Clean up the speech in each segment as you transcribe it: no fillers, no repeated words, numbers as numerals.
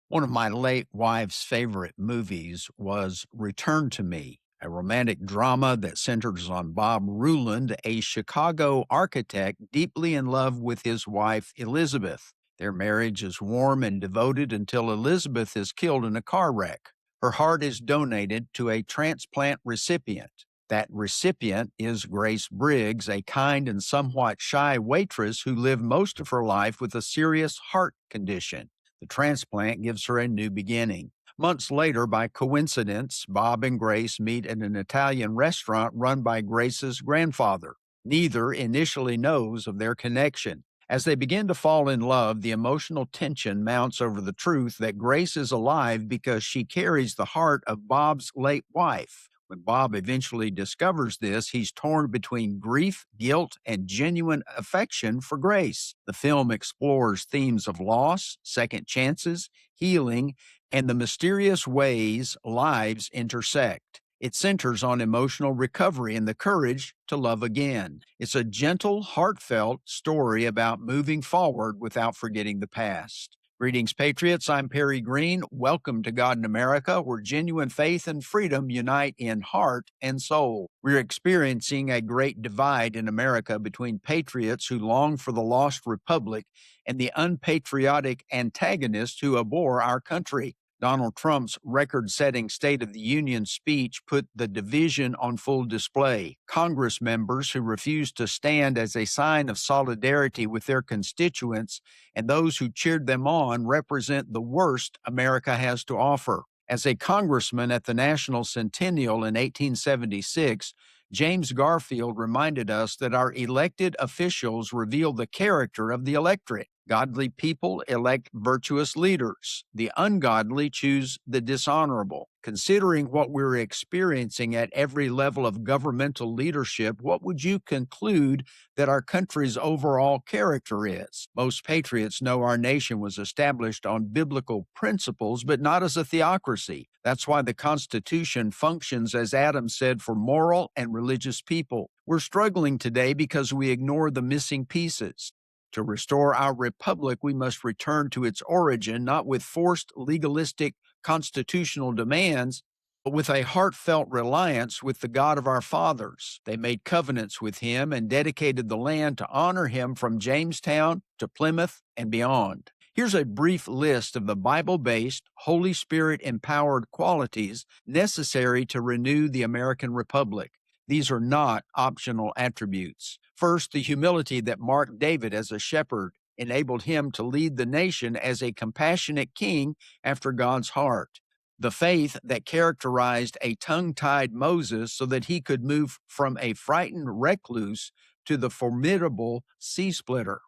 One of my late wife's favorite movies was Return to Me, a romantic drama that centers on Bob Ruland, a Chicago architect deeply in love with his wife, Elizabeth. Their marriage is warm and devoted until Elizabeth is killed in a car wreck. Her heart is donated to a transplant recipient. That recipient is Grace Briggs, a kind and somewhat shy waitress who lived most of her life with a serious heart condition. The transplant gives her a new beginning. Months later, by coincidence, Bob and Grace meet at an Italian restaurant run by Grace's grandfather. Neither initially knows of their connection. As they begin to fall in love, the emotional tension mounts over the truth that Grace is alive because she carries the heart of Bob's late wife. When Bob eventually discovers this, he's torn between grief, guilt, and genuine affection for Grace. The film explores themes of loss, second chances, healing, and the mysterious ways lives intersect. It centers on emotional recovery and the courage to love again. It's a gentle, heartfelt story about moving forward without forgetting the past. Greetings, Patriots. I'm Perry Green. Welcome to God in America, where genuine faith and freedom unite in heart and soul. We're experiencing a great divide in America between patriots who long for the lost republic and the unpatriotic antagonists who abhor our country. Donald Trump's record setting State of the Union speech put the division on full display. Congress members who refused to stand as a sign of solidarity with their constituents and those who cheered them on represent the worst America has to offer. As a congressman at the National Centennial in 1876, James Garfield reminded us that our elected officials reveal the character of the electorate. Godly people elect virtuous leaders. The ungodly choose the dishonorable. Considering what we're experiencing at every level of governmental leadership, what would you conclude that our country's overall character is? Most patriots know our nation was established on biblical principles, but not as a theocracy. That's why the Constitution functions, as Adam said, for moral and religious people. We're struggling today because we ignore the missing pieces. To restore our republic, we must return to its origin, not with forced legalistic constitutional demands, but with a heartfelt reliance with the God of our fathers. They made covenants with him and dedicated the land to honor him from Jamestown to Plymouth and beyond. Here's a brief list of the Bible-based, Holy Spirit-empowered qualities necessary to renew the American Republic. These are not optional attributes. First, the humility that marked David as a shepherd enabled him to lead the nation as a compassionate king after God's heart. The faith that characterized a tongue-tied Moses so that he could move from a frightened recluse to the formidable sea splitter.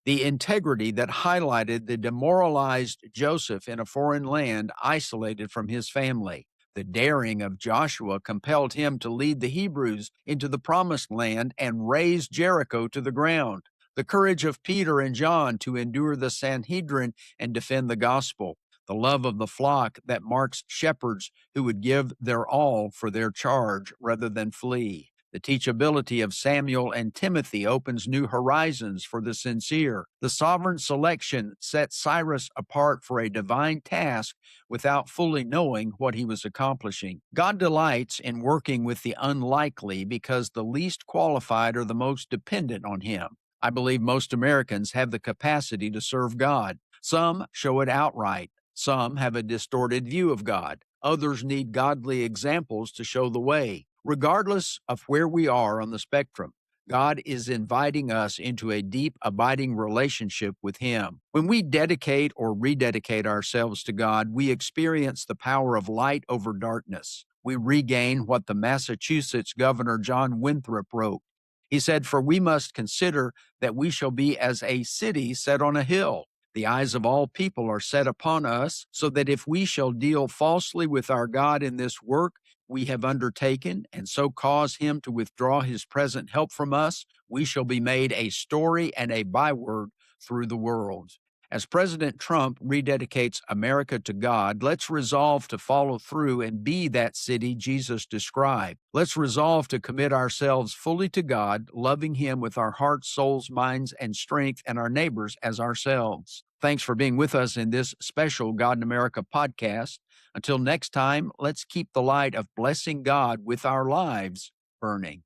The integrity that highlighted the demoralized Joseph in a foreign land isolated from his family. The daring of Joshua compelled him to lead the Hebrews into the promised land and raze Jericho to the ground. The courage of Peter and John to endure the Sanhedrin and defend the gospel. The love of the flock that marks shepherds who would give their all for their charge rather than flee. The teachability of Samuel and Timothy opens new horizons for the sincere. The sovereign selection set Cyrus apart for a divine task without fully knowing what he was accomplishing. God delights in working with the unlikely because the least qualified are the most dependent on him. I believe most Americans have the capacity to serve God. Some show it outright. Some have a distorted view of God. Others need godly examples to show the way. Regardless of where we are on the spectrum, God is inviting us into a deep, abiding relationship with Him. When we dedicate or rededicate ourselves to God, we experience the power of light over darkness. We regain what the Massachusetts Governor John Winthrop wrote. He said, "For we must consider that we shall be as a city set on a hill. The eyes of all people are set upon us, so that if we shall deal falsely with our God in this work we have undertaken, and so cause him to withdraw his present help from us, we shall be made a story and a byword through the world." As President Trump rededicates America to God, let's resolve to follow through and be that city Jesus described. Let's resolve to commit ourselves fully to God, loving Him with our hearts, souls, minds, and strength, and our neighbors as ourselves. Thanks for being with us in this special God in America podcast. Until next time, let's keep the light of blessing God with our lives burning.